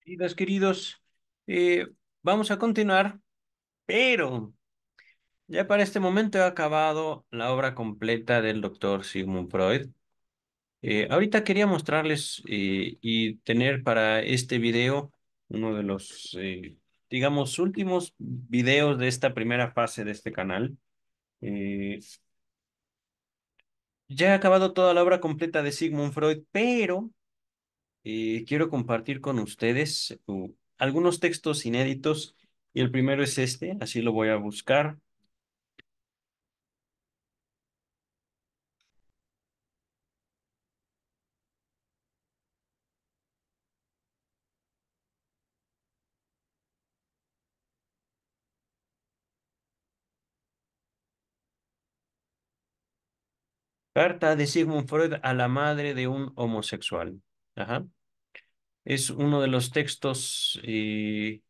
Queridos, eh, vamos a continuar, pero ya para este momento he acabado la obra completa del doctor Sigmund Freud. Ahorita quería mostrarles y tener para este video uno de los, digamos, últimos videos de esta primera fase de este canal. Eh, ya he acabado toda la obra completa de Sigmund Freud, pero quiero compartir con ustedes algunos textos inéditos y el primero es este, así lo voy a buscar. Carta de Sigmund Freud a la madre de un homosexual. Ajá. Es uno de los textos, sí,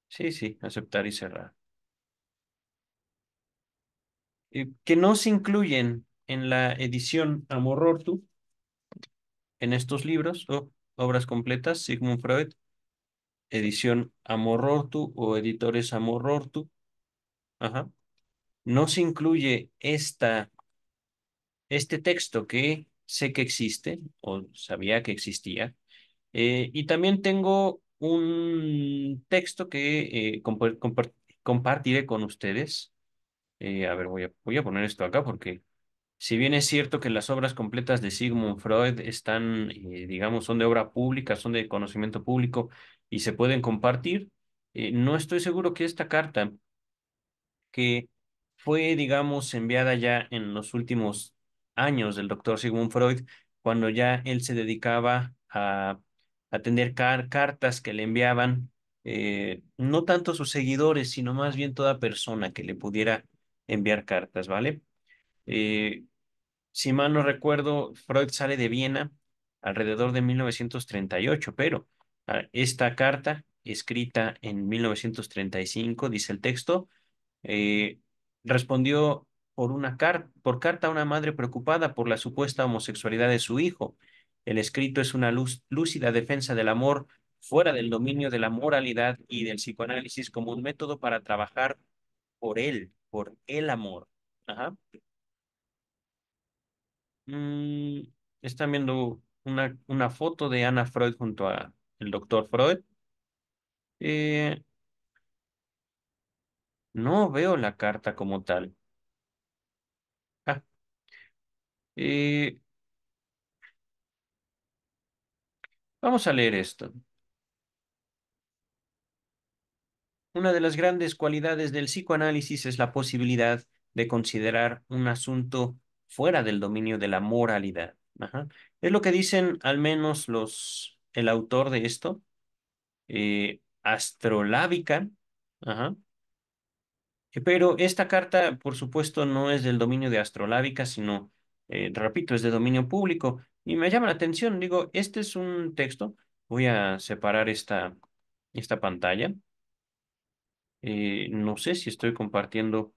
sí, aceptar y cerrar, que no se incluyen en la edición Amor-Rortu, en estos libros o obras completas, Sigmund Freud, edición Amor-Rortu o editores Amor-Rortu. Ajá. No se incluye este texto que sé que existe o sabía que existía. Y también tengo un texto que compartiré con ustedes. A ver, voy a poner esto acá porque si bien es cierto que las obras completas de Sigmund Freud están, digamos, son de obra pública, son de conocimiento público y se pueden compartir, no estoy seguro que esta carta que fue, digamos, enviada ya en los últimos años del doctor Sigmund Freud, cuando ya él se dedicaba a atender cartas que le enviaban, no tanto sus seguidores, sino más bien toda persona que le pudiera enviar cartas, ¿vale? Eh, si mal no recuerdo, Freud sale de Viena alrededor de 1938, pero esta carta, escrita en 1935, dice el texto, eh, respondió por carta a una madre preocupada por la supuesta homosexualidad de su hijo. El escrito es una lúcida defensa del amor fuera del dominio de la moralidad y del psicoanálisis como un método para trabajar por el amor. Ajá. Mm, están viendo una foto de Anna Freud junto a el doctor Freud. Eh, no veo la carta como tal. Ah, eh, vamos a leer esto. Una de las grandes cualidades del psicoanálisis es la posibilidad de considerar un asunto fuera del dominio de la moralidad. Ajá. Es lo que dicen al menos el autor de esto, Astrolábica. Ajá. Pero esta carta, por supuesto, no es del dominio de Astrolábica, sino, repito, es de dominio público. Y me llama la atención, digo, este es un texto. Voy a separar esta pantalla. No sé si estoy compartiendo.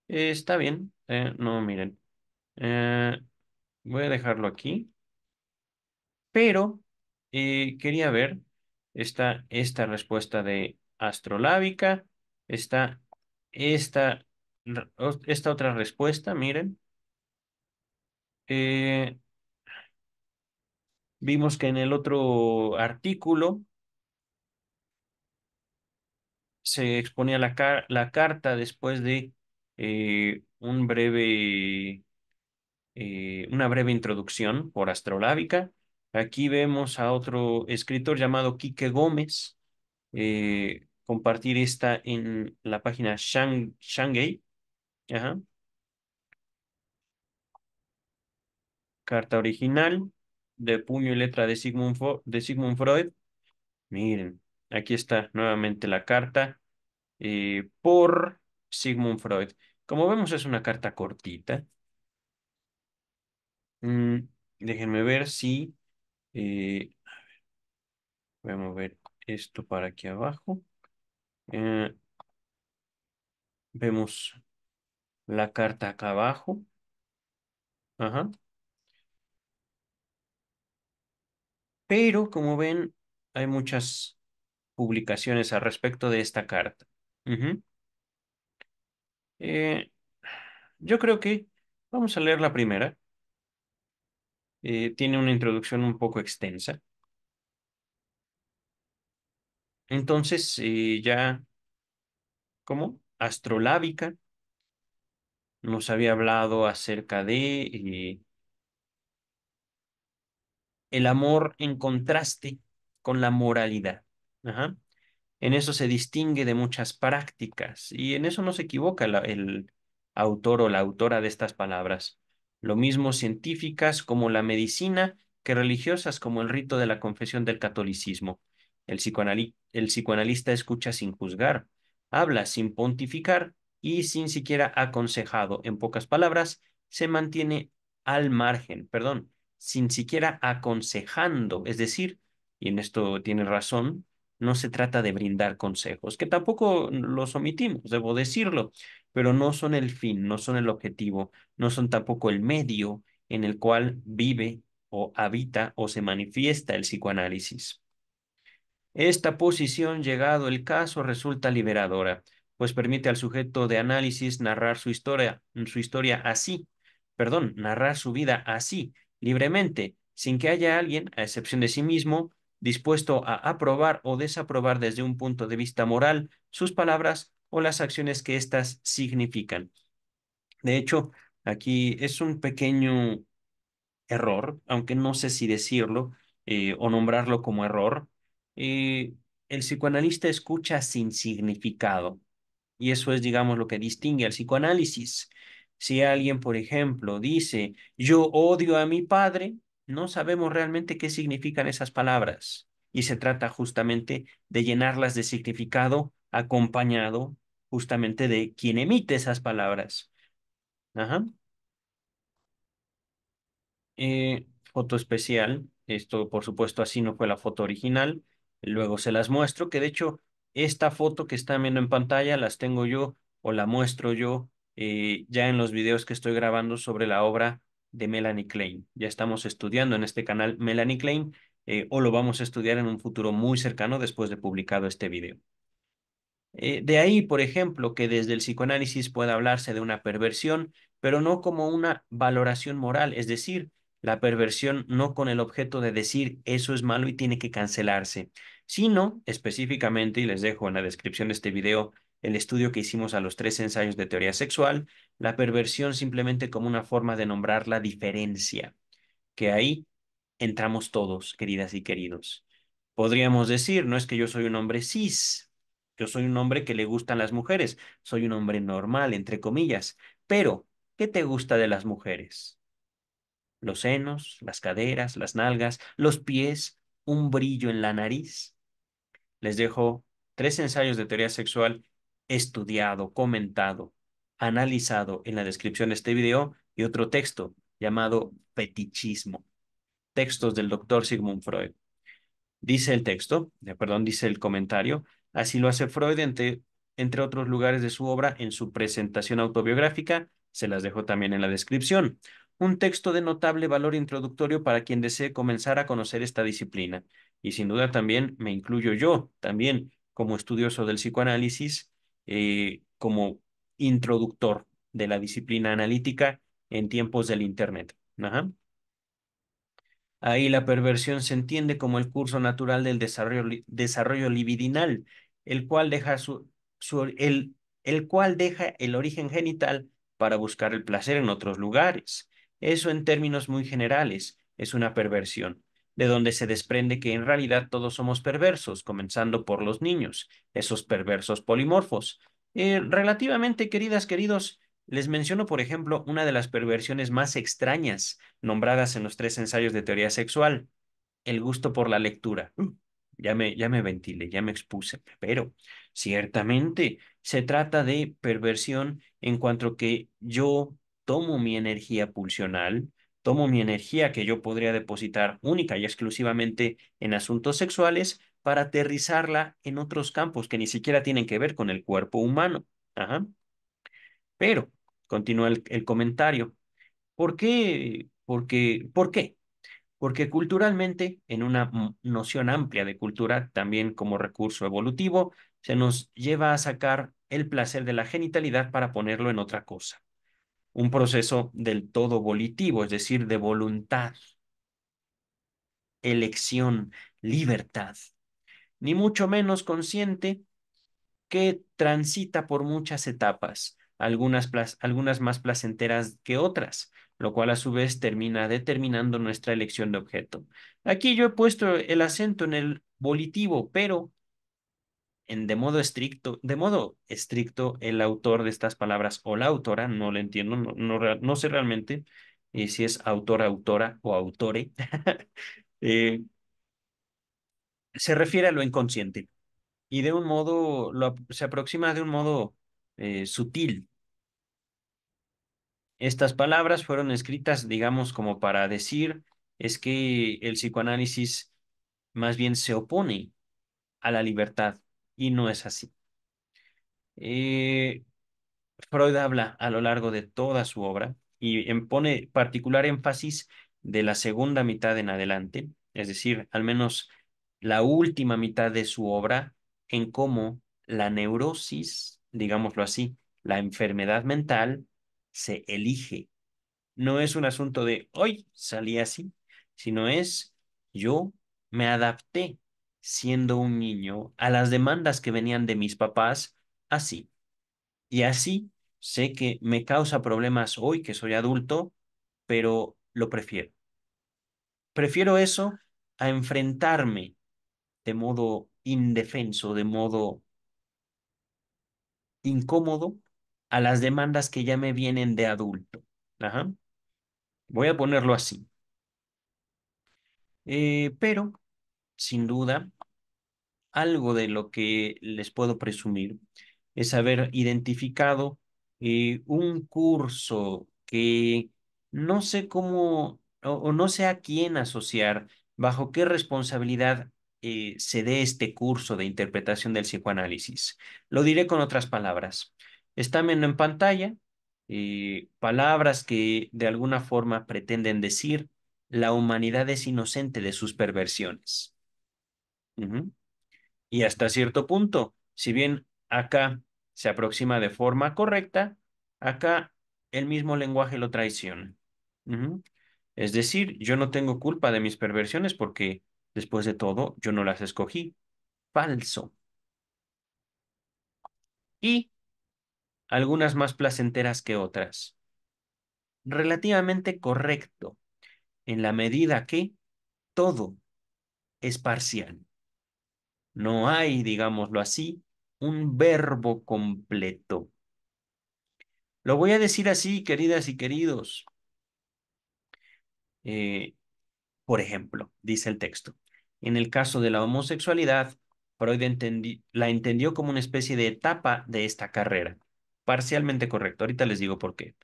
Está bien. No, miren. Eh, voy a dejarlo aquí. Pero quería ver esta respuesta de Astrolábica. Está esta, esta otra respuesta. Miren. Eh, vimos que en el otro artículo se exponía la carta después de una breve introducción por Astrolábica. Aquí vemos a otro escritor llamado Quique Gómez compartir esta en la página Shanghai. Ajá. Carta original de puño y letra de de Sigmund Freud. Miren, aquí está nuevamente la carta por Sigmund Freud. Como vemos, es una carta cortita. Mm, déjenme ver si eh, voy a mover esto para aquí abajo. Eh, vemos la carta acá abajo. Ajá. Pero como ven, hay muchas publicaciones al respecto de esta carta. Ujú. Eh, yo creo que vamos a leer la primera. Tiene una introducción un poco extensa. Entonces, ya como astrolábica nos había hablado acerca de el amor en contraste con la moralidad. Ajá. En eso se distingue de muchas prácticas y en eso no se equivoca el autor o la autora de estas palabras. Lo mismo científicas como la medicina que religiosas como el rito de la confesión del catolicismo. El psicoanalista escucha sin juzgar, habla sin pontificar y sin siquiera aconsejado. En pocas palabras, se mantiene al margen, perdón, sin siquiera aconsejando, es decir, y en esto tiene razón, no se trata de brindar consejos, que tampoco los omitimos, debo decirlo, pero no son el fin, no son el objetivo, no son tampoco el medio en el cual vive o habita o se manifiesta el psicoanálisis. Esta posición, llegado el caso, resulta liberadora, pues permite al sujeto de análisis narrar su historia así, perdón, narrar su vida así, libremente, sin que haya alguien, a excepción de sí mismo, dispuesto a aprobar o desaprobar desde un punto de vista moral sus palabras o las acciones que éstas significan. De hecho, aquí es un pequeño error, aunque no sé si decirlo o nombrarlo como error. El psicoanalista escucha sin significado y eso es, digamos, lo que distingue al psicoanálisis. Si alguien, por ejemplo, dice, yo odio a mi padre, no sabemos realmente qué significan esas palabras y se trata justamente de llenarlas de significado acompañado justamente de quien emite esas palabras. Ajá. Foto especial. Esto, por supuesto, así no fue la foto original. Luego se las muestro, que de hecho, esta foto que están viendo en pantalla las tengo yo o la muestro yo ya en los videos que estoy grabando sobre la obra de Melanie Klein. Ya estamos estudiando en este canal Melanie Klein o lo vamos a estudiar en un futuro muy cercano después de publicado este video. De ahí, por ejemplo, que desde el psicoanálisis pueda hablarse de una perversión, pero no como una valoración moral, es decir, la perversión no con el objeto de decir eso es malo y tiene que cancelarse, sino específicamente, y les dejo en la descripción de este video el estudio que hicimos a los 3 ensayos de teoría sexual, la perversión simplemente como una forma de nombrar la diferencia, que ahí entramos todos, queridas y queridos. Podríamos decir, no es que yo soy un hombre cis, yo soy un hombre que le gustan las mujeres, soy un hombre normal, entre comillas, pero ¿qué te gusta de las mujeres? Los senos, las caderas, las nalgas, los pies, un brillo en la nariz. Les dejo 3 ensayos de teoría sexual estudiado, comentado, analizado en la descripción de este video y otro texto llamado fetichismo, textos del doctor Sigmund Freud. Dice el texto, perdón, dice el comentario, así lo hace Freud entre otros lugares de su obra en su presentación autobiográfica, se las dejo también en la descripción. Un texto de notable valor introductorio para quien desee comenzar a conocer esta disciplina. Y sin duda también me incluyo yo, también como estudioso del psicoanálisis, como introductor de la disciplina analítica en tiempos del Internet. Ajá. Ahí la perversión se entiende como el curso natural del desarrollo libidinal, el cual deja el cual deja el origen genital para buscar el placer en otros lugares. Eso en términos muy generales es una perversión, de donde se desprende que en realidad todos somos perversos, comenzando por los niños, esos perversos polimorfos. Relativamente, queridas, queridos, les menciono, por ejemplo, una de las perversiones más extrañas nombradas en los 3 ensayos de teoría sexual, el gusto por la lectura. Ya me ventilé, ya me expuse, pero ciertamente se trata de perversión en cuanto que yo tomo mi energía pulsional, tomo mi energía que yo podría depositar única y exclusivamente en asuntos sexuales para aterrizarla en otros campos que ni siquiera tienen que ver con el cuerpo humano. Ajá. Pero, continúa el comentario. ¿Por qué? ¿Por qué? porque culturalmente, en una noción amplia de cultura, también como recurso evolutivo, se nos lleva a sacar el placer de la genitalidad para ponerlo en otra cosa. Un proceso del todo volitivo, es decir, de voluntad, elección, libertad, ni mucho menos consciente que transita por muchas etapas, algunas más placenteras que otras, lo cual a su vez termina determinando nuestra elección de objeto. Aquí yo he puesto el acento en el volitivo, pero de modo estricto, el autor de estas palabras o la autora, no lo entiendo, no sé realmente si es autora, autora o autore, eh, se refiere a lo inconsciente y de un modo, se aproxima de un modo sutil. Estas palabras fueron escritas, digamos, como para decir, es que el psicoanálisis más bien se opone a la libertad y no es así. Eh, Freud habla a lo largo de toda su obra y pone particular énfasis de la segunda mitad en adelante, es decir, al menos la última mitad de su obra, en cómo la neurosis, digámoslo así, la enfermedad mental, se elige. No es un asunto de hoy salí así, sino es yo me adapté siendo un niño a las demandas que venían de mis papás así. Y así sé que me causa problemas hoy que soy adulto, pero lo prefiero. Prefiero eso a enfrentarme de modo indefenso, de modo incómodo a las demandas que ya me vienen de adulto. Ajá. Voy a ponerlo así. Pero, sin duda, algo de lo que les puedo presumir es haber identificado un curso que no sé cómo o no sé a quién asociar, bajo qué responsabilidad se dé este curso de interpretación del psicoanálisis. Lo diré con otras palabras. Están viendo en pantalla palabras que de alguna forma pretenden decir la humanidad es inocente de sus perversiones. Ujú. Y hasta cierto punto, si bien acá se aproxima de forma correcta, acá el mismo lenguaje lo traiciona. Ujú. Es decir, yo no tengo culpa de mis perversiones porque, después de todo, yo no las escogí. Falso. Y algunas más placenteras que otras. Relativamente correcto, en la medida que todo es parcial. No hay, digámoslo así, un verbo completo. Lo voy a decir así, queridas y queridos. Eh, por ejemplo, dice el texto, en el caso de la homosexualidad, Freud la entendió como una especie de etapa de esta carrera. Parcialmente correcto. Ahorita les digo por qué.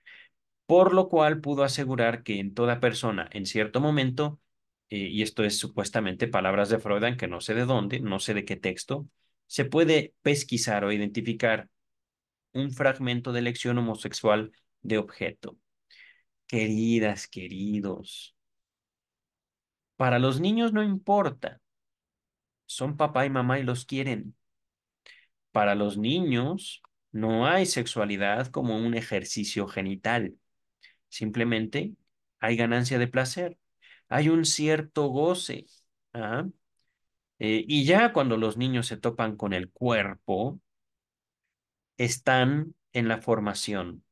Por lo cual pudo asegurar que en toda persona, en cierto momento, y esto es supuestamente palabras de Freud, que no sé de dónde, no sé de qué texto, se puede pesquisar o identificar un fragmento de elección homosexual de objeto. Queridas, queridos, para los niños no importa, son papá y mamá y los quieren. Para los niños no hay sexualidad como un ejercicio genital, simplemente hay ganancia de placer, hay un cierto goce. ¿Ah? Y ya cuando los niños se topan con el cuerpo, están en la formación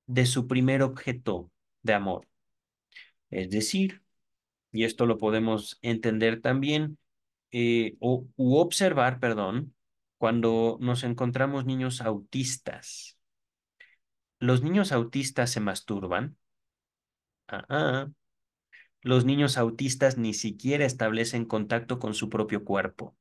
de su primer objeto de amor. Es decir, y esto lo podemos entender también u observar, perdón, cuando nos encontramos niños autistas. ¿Los niños autistas se masturban? Ah, ah. Los niños autistas ni siquiera establecen contacto con su propio cuerpo.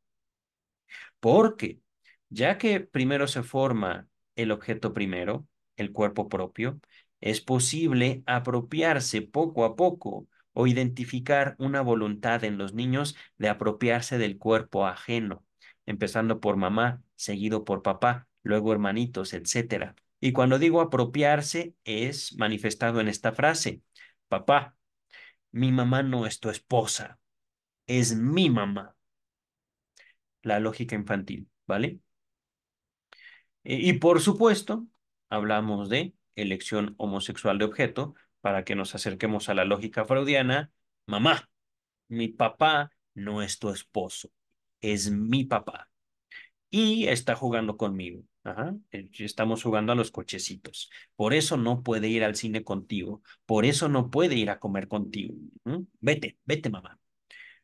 Porque, ya que primero se forma el objeto primero, el cuerpo propio, es posible apropiarse poco a poco o identificar una voluntad en los niños de apropiarse del cuerpo ajeno, empezando por mamá, seguido por papá, luego hermanitos, etcétera. Y cuando digo apropiarse es manifestado en esta frase: papá, Mi mamá no es tu esposa, es mi mamá. La lógica infantil, ¿vale? Y por supuesto, hablamos de elección homosexual de objeto para que nos acerquemos a la lógica freudiana. Mamá, mi papá no es tu esposo, es mi papá. Y está jugando conmigo. Ajá. Estamos jugando a los cochecitos. Por eso no puede ir al cine contigo. Por eso no puede ir a comer contigo. Vete, vete, mamá.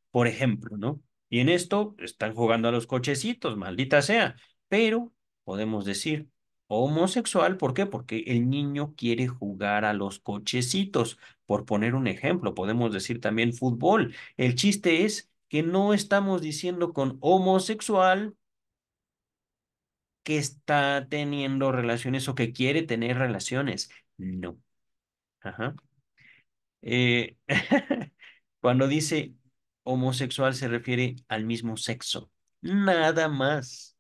Por ejemplo, ¿no? Y en esto están jugando a los cochecitos, maldita sea. Pero podemos decir homosexual, ¿por qué? Porque el niño quiere jugar a los cochecitos. Por poner un ejemplo, podemos decir también fútbol. El chiste es que no estamos diciendo con homosexual que está teniendo relaciones o que quiere tener relaciones. No. Ajá. Eh, Cuando dice homosexual se refiere al mismo sexo. Nada más.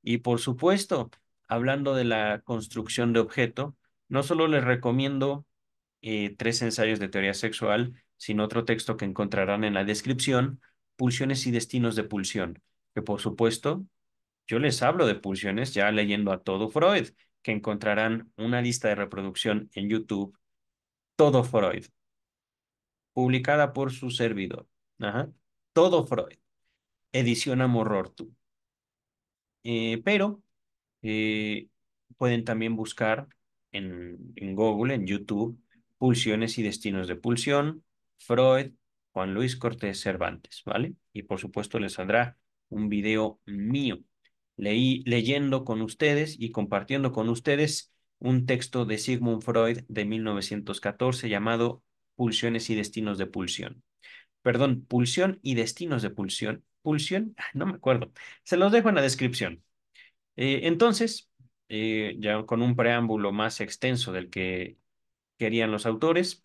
Y por supuesto, hablando de la construcción de objeto, no solo les recomiendo tres ensayos de teoría sexual, sino otro texto que encontrarán en la descripción, Pulsiones y destinos de pulsión, que por supuesto yo les hablo de pulsiones ya leyendo a todo Freud, que encontrarán una lista de reproducción en YouTube, todo Freud, publicada por su servidor. Ajá. Todo Freud, edición Amorortu. Pero eh, pueden también buscar en Google, en YouTube, Pulsiones y destinos de pulsión, Freud, Juan Luis Cortés Cervantes, ¿vale? Y por supuesto les saldrá un video mío leyendo con ustedes y compartiendo con ustedes un texto de Sigmund Freud de 1914 llamado Pulsiones y destinos de pulsión. Perdón, pulsión y destinos de pulsión. ¿Pulsión? No me acuerdo. Se los dejo en la descripción. Entonces, ya con un preámbulo más extenso del que querían los autores,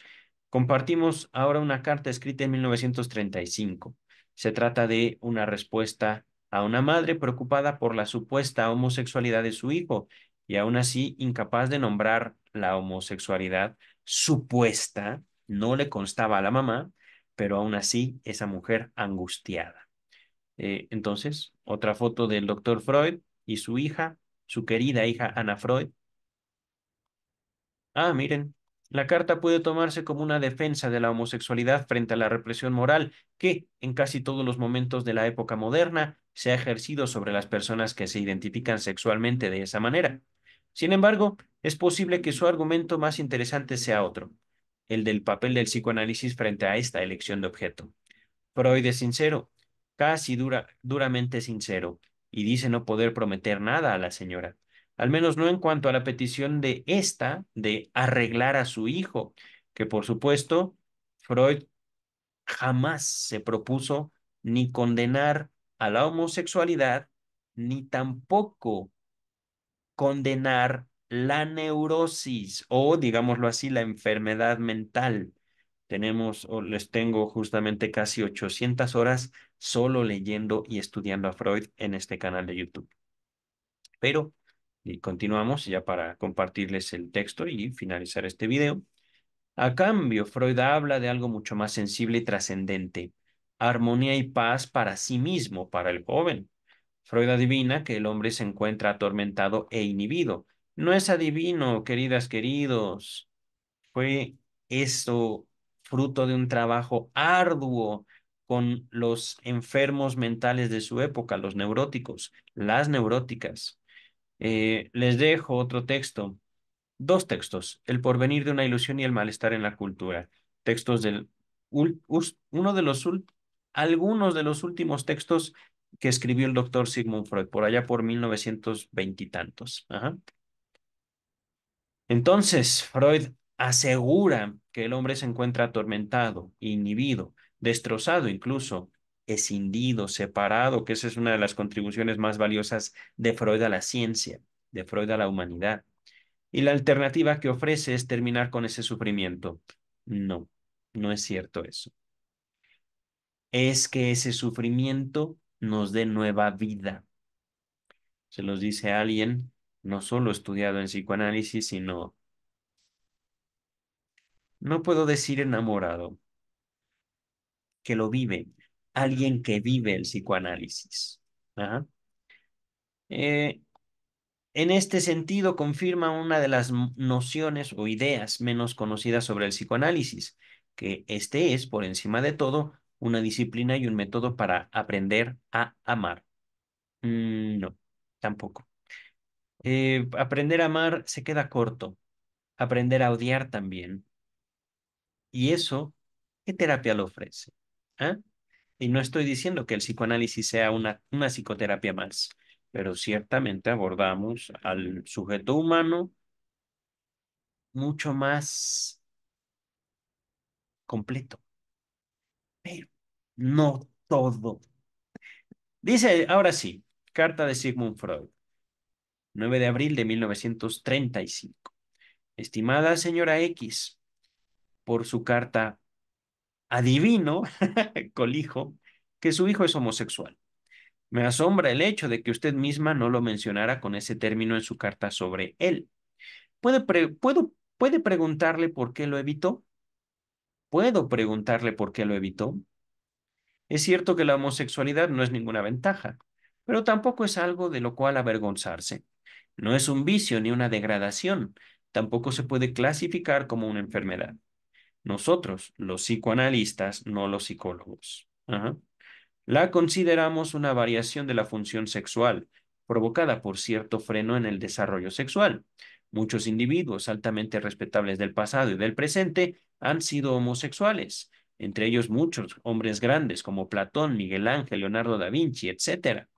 compartimos ahora una carta escrita en 1935. Se trata de una respuesta a una madre preocupada por la supuesta homosexualidad de su hijo y aún así incapaz de nombrar la homosexualidad supuesta, no le constaba a la mamá, pero aún así esa mujer angustiada. Entonces, otra foto del doctor Freud y su hija, su querida hija Ana Freud. Ah, miren, la carta puede tomarse como una defensa de la homosexualidad frente a la represión moral que, en casi todos los momentos de la época moderna, se ha ejercido sobre las personas que se identifican sexualmente de esa manera. Sin embargo, es posible que su argumento más interesante sea otro, el del papel del psicoanálisis frente a esta elección de objeto. Freud es sincero, casi duramente sincero, y dice no poder prometer nada a la señora, al menos no en cuanto a la petición de ésta de arreglar a su hijo, que por supuesto Freud jamás se propuso ni condenar a la homosexualidad, ni tampoco condenar la neurosis o, digámoslo así, la enfermedad mental. Tenemos, o les tengo justamente casi 800 horas solo leyendo y estudiando a Freud en este canal de YouTube. Pero, y continuamos ya para compartirles el texto y finalizar este video. A cambio, Freud habla de algo mucho más sensible y trascendente, armonía y paz para sí mismo, para el joven. Freud adivina que el hombre se encuentra atormentado e inhibido. No es adivino, queridas, queridos. Fue esto fruto de un trabajo arduo con los enfermos mentales de su época, los neuróticos, las neuróticas. Les dejo otro texto, dos textos, El porvenir de una ilusión y El malestar en la cultura. Textos del uno de algunos de los últimos textos que escribió el doctor Sigmund Freud, por allá por 1920 y tantos. Ajá. Entonces, Freud asegura que el hombre se encuentra atormentado, inhibido, destrozado incluso, escindido, separado, que esa es una de las contribuciones más valiosas de Freud a la ciencia, de Freud a la humanidad. Y la alternativa que ofrece es terminar con ese sufrimiento. No, no es cierto eso. Es que ese sufrimiento nos dé nueva vida. Se los dice alguien no solo estudiado en psicoanálisis, sino, no puedo decir enamorado, que lo vive, alguien que vive el psicoanálisis. Ajá. Eh, en este sentido, confirma una de las nociones o ideas menos conocidas sobre el psicoanálisis, que este es, por encima de todo, una disciplina y un método para aprender a amar. No, tampoco. Aprender a amar se queda corto. Aprender a odiar también. ¿Y eso qué terapia lo ofrece? ¿Ah? Y no estoy diciendo que el psicoanálisis sea una psicoterapia más, pero ciertamente abordamos al sujeto humano mucho más completo, pero no todo. Dice, ahora sí, carta de Sigmund Freud, 9 de abril de 1935. Estimada señora X, por su carta adivino, colijo, que su hijo es homosexual. Me asombra el hecho de que usted misma no lo mencionara con ese término en su carta sobre él. ¿Puede preguntarle por qué lo evitó? ¿Puedo preguntarle por qué lo evitó? Es cierto que la homosexualidad no es ninguna ventaja, pero tampoco es algo de lo cual avergonzarse. No es un vicio ni una degradación. Tampoco se puede clasificar como una enfermedad. Nosotros, los psicoanalistas, no los psicólogos. Ajá. La consideramos una variación de la función sexual, provocada por cierto freno en el desarrollo sexual. Muchos individuos altamente respetables del pasado y del presente han sido homosexuales, entre ellos muchos hombres grandes como Platón, Miguel Ángel, Leonardo da Vinci, etcétera.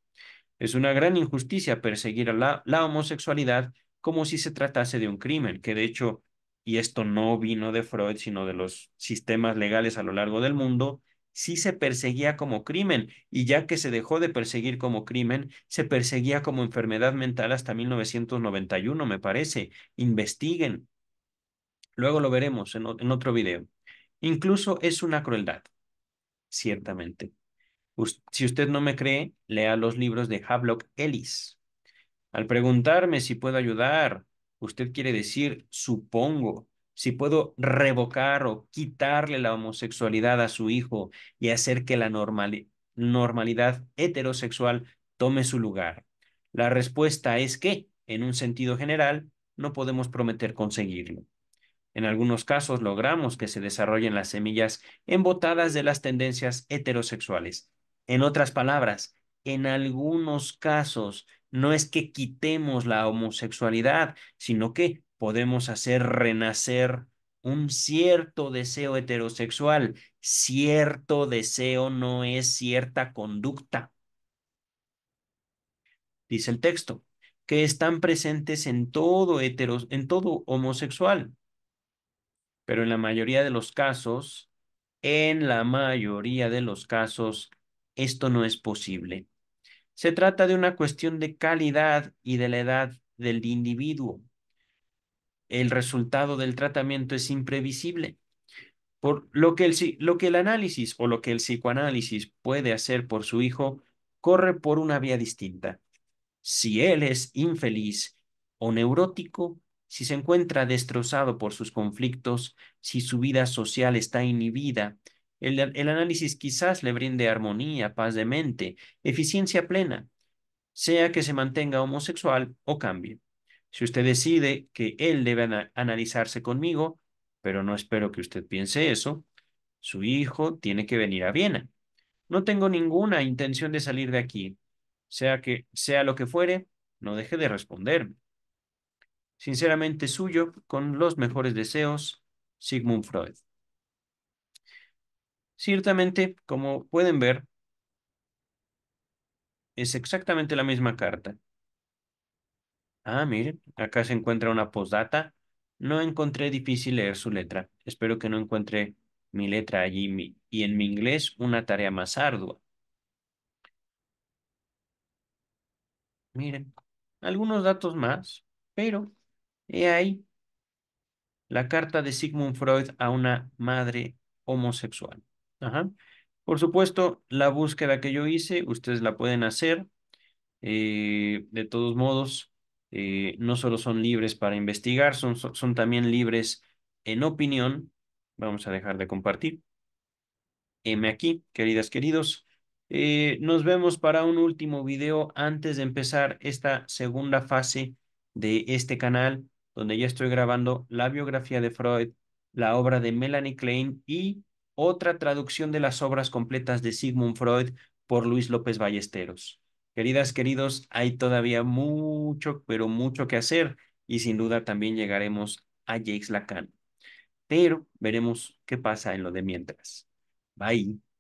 Es una gran injusticia perseguir a la homosexualidad como si se tratase de un crimen, que de hecho, y esto no vino de Freud, sino de los sistemas legales a lo largo del mundo, sí se perseguía como crimen, y ya que se dejó de perseguir como crimen, se perseguía como enfermedad mental hasta 1991, me parece. Investiguen, luego lo veremos en otro video. Incluso es una crueldad, ciertamente. Si usted no me cree, lea los libros de Havelock Ellis. Al preguntarme si puedo ayudar, usted quiere decir, supongo, si puedo revocar o quitarle la homosexualidad a su hijo y hacer que la normalidad heterosexual tome su lugar. La respuesta es que, en un sentido general, no podemos prometer conseguirlo. En algunos casos logramos que se desarrollen las semillas embotadas de las tendencias heterosexuales. En otras palabras, en algunos casos no es que quitemos la homosexualidad, sino que podemos hacer renacer un cierto deseo heterosexual. Cierto deseo no es cierta conducta, dice el texto, que están presentes en todo homosexual, pero en la mayoría de los casos, esto no es posible. Se trata de una cuestión de calidad y de la edad del individuo. El resultado del tratamiento es imprevisible. Por lo que el análisis o lo que el psicoanálisis puede hacer por su hijo corre por una vía distinta. Si él es infeliz o neurótico, si se encuentra destrozado por sus conflictos, si su vida social está inhibida, el análisis quizás le brinde armonía, paz de mente, eficiencia plena, sea que se mantenga homosexual o cambie. Si usted decide que él debe analizarse conmigo, pero no espero que usted piense eso, su hijo tiene que venir a Viena. No tengo ninguna intención de salir de aquí. Sea lo que fuere, no deje de responder. Sinceramente suyo, con los mejores deseos, Sigmund Freud. Ciertamente, como pueden ver, es exactamente la misma carta. Ah, miren, acá se encuentra una postdata. No encontré difícil leer su letra. Espero que no encuentre mi letra allí y en mi inglés una tarea más ardua. Miren, algunos datos más, pero he ahí la carta de Sigmund Freud a una madre homosexual. Ajá. Por supuesto, la búsqueda que yo hice, ustedes la pueden hacer. De todos modos, no solo son libres para investigar, son también libres en opinión. Vamos a dejar de compartir. heme aquí, queridas, queridos. Nos vemos para un último video antes de empezar esta segunda fase de este canal, donde ya estoy grabando la biografía de Freud, la obra de Melanie Klein y otra traducción de las obras completas de Sigmund Freud por Luis López Ballesteros. Queridas, queridos, hay todavía mucho, pero mucho que hacer y sin duda también llegaremos a Jacques Lacan, pero veremos qué pasa en lo de mientras. Bye.